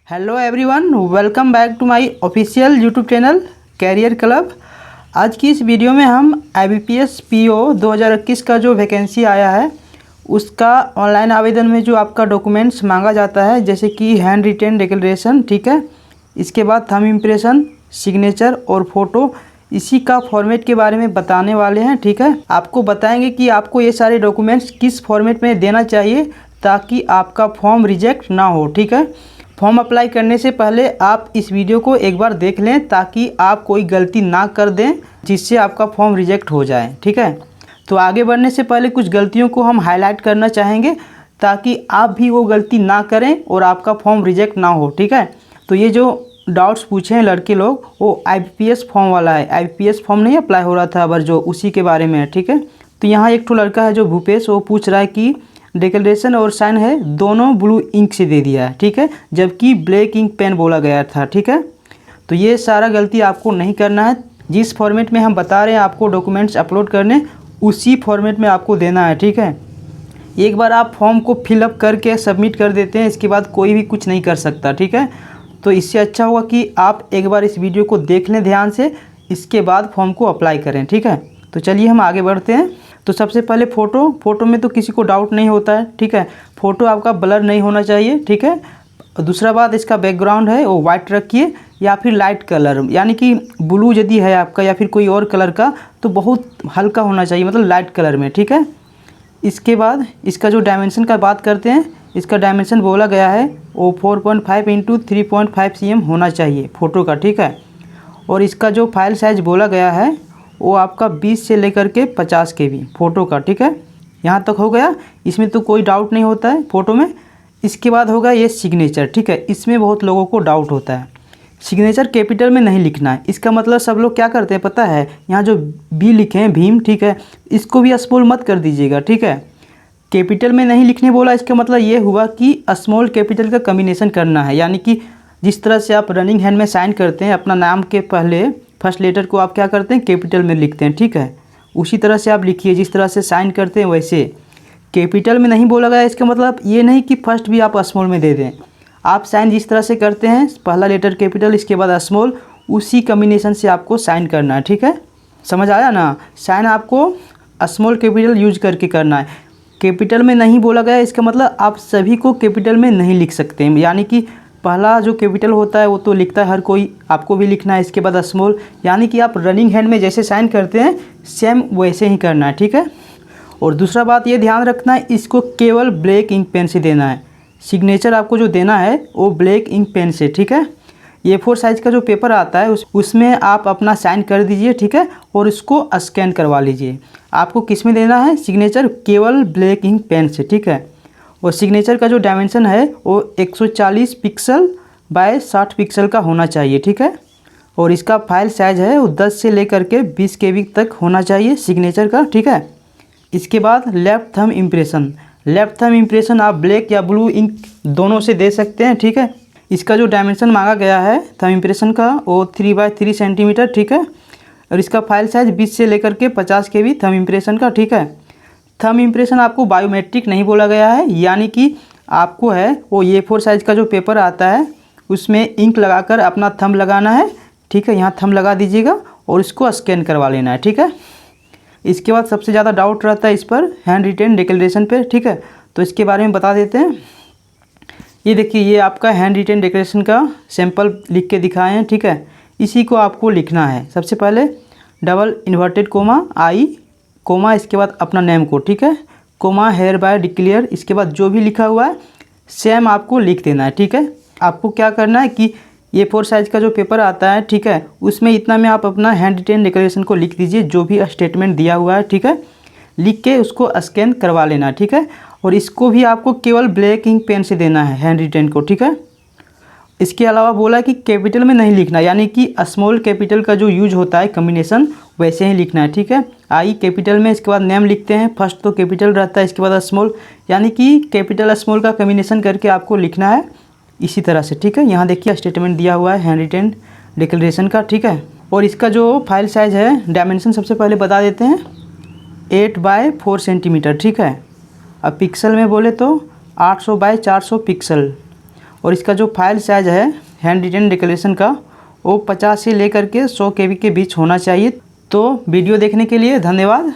Hello everyone, welcome back to my official YouTube channel Career Club. आज की इस video में हम IBPS PO 2021 का जो वैकेंसी आया है उसका ऑनलाइन आवेदन में जो आपका डॉक्यूमेंट्स मांगा जाता है, जैसे कि हैंड रिटेन डिक्लेरेशन, ठीक है, इसके बाद थंब इम्प्रेशन, सिग्नेचर और फ़ोटो, इसी का फॉर्मेट के बारे में बताने वाले हैं। ठीक है, आपको बताएंगे कि आपको ये सारे डॉक्यूमेंट्स किस फॉर्मेट में देना चाहिए ताकि आपका फॉर्म रिजेक्ट ना हो। ठीक है, फॉर्म अप्लाई करने से पहले आप इस वीडियो को एक बार देख लें ताकि आप कोई गलती ना कर दें जिससे आपका फॉर्म रिजेक्ट हो जाए। ठीक है, तो आगे बढ़ने से पहले कुछ गलतियों को हम हाईलाइट करना चाहेंगे ताकि आप भी वो गलती ना करें और आपका फॉर्म रिजेक्ट ना हो। ठीक है, तो ये जो डाउट्स पूछे हैं लड़के लोग वो IBPS फॉर्म वाला है। IBPS फॉर्म नहीं अप्लाई हो रहा था अबर जो, उसी के बारे में है। ठीक है, तो यहाँ एक ठो लड़का है जो भूपेश, वो पूछ रहा है कि डिक्लेरेशन और साइन है दोनों ब्लू इंक से दे दिया है। ठीक है, जबकि ब्लैक इंक पेन बोला गया था। ठीक है, तो ये सारा गलती आपको नहीं करना है। जिस फॉर्मेट में हम बता रहे हैं आपको डॉक्यूमेंट्स अपलोड करने, उसी फॉर्मेट में आपको देना है। ठीक है, एक बार आप फॉर्म को फिलअप करके सबमिट कर देते हैं, इसके बाद कोई भी कुछ नहीं कर सकता। ठीक है, तो इससे अच्छा होगा कि आप एक बार इस वीडियो को देख लें ध्यान से, इसके बाद फॉर्म को अप्लाई करें। ठीक है, तो चलिए हम आगे बढ़ते हैं। तो सबसे पहले फ़ोटो में तो किसी को डाउट नहीं होता है। ठीक है, फ़ोटो आपका ब्लर नहीं होना चाहिए। ठीक है, दूसरा बात, इसका बैकग्राउंड है वो वाइट रखिए या फिर लाइट कलर, यानी कि ब्लू यदि है आपका या फिर कोई और कलर का तो बहुत हल्का होना चाहिए, मतलब लाइट कलर में। ठीक है, इसके बाद इसका जो डायमेंशन का बात करते हैं, इसका डायमेंशन बोला गया है वो 4.5 × 3.5 cm होना चाहिए फ़ोटो का। ठीक है, और इसका जो फाइल साइज़ बोला गया है वो आपका 20 से लेकर के 50 KB फ़ोटो का। ठीक है, यहाँ तक हो गया, इसमें तो कोई डाउट नहीं होता है फ़ोटो में। इसके बाद होगा ये सिग्नेचर। ठीक है, इसमें बहुत लोगों को डाउट होता है। सिग्नेचर कैपिटल में नहीं लिखना है। इसका मतलब सब लोग क्या करते हैं पता है, यहाँ जो बी लिखे हैं भीम, ठीक है, इसको भी स्मॉल मत कर दीजिएगा। ठीक है, कैपिटल में नहीं लिखने बोला, इसका मतलब ये हुआ कि स्मॉल कैपिटल का कम्बिनेशन करना है, यानी कि जिस तरह से आप रनिंग हैंड में साइन करते हैं अपना नाम के पहले फर्स्ट लेटर को आप क्या करते हैं कैपिटल में लिखते हैं। ठीक है, उसी तरह से आप लिखिए, जिस तरह से साइन करते हैं वैसे। कैपिटल में नहीं बोला गया, इसका मतलब ये नहीं कि फर्स्ट भी आप स्मॉल में दे दें। आप साइन जिस तरह से करते हैं, पहला लेटर कैपिटल इसके बाद स्मॉल, उसी कम्बिनेशन से आपको साइन करना है। ठीक है, समझ आया ना, साइन आपको स्मॉल कैपिटल यूज करके करना है। कैपिटल में नहीं बोला गया, इसका मतलब आप सभी को कैपिटल में नहीं लिख सकते हैं, यानी कि पहला जो कैपिटल होता है वो तो लिखता है हर कोई, आपको भी लिखना है, इसके बाद स्मॉल, यानी कि आप रनिंग हैंड में जैसे साइन करते हैं सेम वैसे ही करना है। ठीक है, और दूसरा बात ये ध्यान रखना है, इसको केवल ब्लैक इंक पेन से देना है। सिग्नेचर आपको जो देना है वो ब्लैक इंक पेन से। ठीक है, A4 साइज़ का जो पेपर आता है उसमें आप अपना साइन कर दीजिए। ठीक है, और इसको स्कैन करवा लीजिए। आपको किस में देना है सिग्नेचर, केवल ब्लैक इंक पेन से। ठीक है, और सिग्नेचर का जो डायमेंशन है वो 140 पिक्सल बाय 60 पिक्सल का होना चाहिए। ठीक है, और इसका फाइल साइज़ है वो 10 से लेकर के 20 KB तक होना चाहिए सिग्नेचर का। ठीक है, इसके बाद left thumb impression. Left thumb impression आप ब्लैक या ब्लू इंक दोनों से दे सकते हैं। ठीक है, इसका जो डायमेंशन मांगा गया है थंब इम्प्रेशन का वो 3x3 सेंटीमीटर। ठीक है, और इसका फाइल साइज़ 20 से लेकर के 50 KB थंब इम्प्रेशन का। ठीक है, थंब इम्प्रेशन आपको बायोमेट्रिक नहीं बोला गया है, यानी कि आपको है वो A4 साइज़ का जो पेपर आता है उसमें इंक लगाकर अपना थंब लगाना है। ठीक है, यहाँ थंब लगा दीजिएगा और इसको स्कैन करवा लेना है। ठीक है, इसके बाद सबसे ज़्यादा डाउट रहता है इस पर, हैंड रिटेन डिक्लेरेशन पे। ठीक है, तो इसके बारे में बता देते हैं। ये देखिए, ये आपका हैंड रिटेन डिक्लेरेशन का सैंपल लिख के दिखाए हैं। ठीक है, इसी को आपको लिखना है। सबसे पहले डबल इन्वर्टेड कोमा आई कोमा, इसके बाद अपना नेम को, ठीक है, कोमा हेयर बाय डिक्लेयर, इसके बाद जो भी लिखा हुआ है सेम आपको लिख देना है। ठीक है, आपको क्या करना है कि A4 साइज़ का जो पेपर आता है, ठीक है, उसमें इतना में आप अपना हैंड रिटेन डिक्लेरेशन को लिख दीजिए, जो भी स्टेटमेंट दिया हुआ है। ठीक है, लिख के उसको स्कैन करवा लेना है। ठीक है, और इसको भी आपको केवल ब्लैक इंक पेन से देना है हैंड रिटेन को। ठीक है, इसके अलावा बोला कि कैपिटल में नहीं लिखना, यानी कि स्मॉल कैपिटल का जो यूज होता है कम्बिनेशन वैसे ही लिखना है। ठीक है, आई कैपिटल में, इसके बाद नेम लिखते हैं, फर्स्ट तो कैपिटल रहता है, इसके बाद स्मॉल, यानी कि कैपिटल स्मॉल का कम्बिनेशन करके आपको लिखना है इसी तरह से। ठीक है, यहाँ देखिए स्टेटमेंट दिया हुआ है हैंड रिटेन डिक्लेरेशन का। ठीक है, और इसका जो फाइल साइज़ है, डायमेंशन सबसे पहले बता देते हैं, 8x4 सेंटीमीटर। ठीक है, अब पिक्सल में बोले तो 800 बाय 400 पिक्सल, और इसका जो फाइल साइज़ है हैंड रिटेन डिक्लेरेशन का वो 50 से लेकर के 100 KB के बीच होना चाहिए। तो वीडियो देखने के लिए धन्यवाद।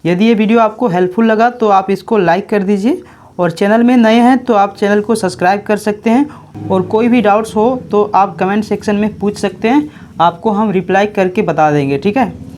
यदि ये वीडियो आपको हेल्पफुल लगा तो आप इसको लाइक कर दीजिए और चैनल में नए हैं तो आप चैनल को सब्सक्राइब कर सकते हैं और कोई भी डाउट्स हो तो आप कमेंट सेक्शन में पूछ सकते हैं, आपको हम रिप्लाई करके बता देंगे। ठीक है।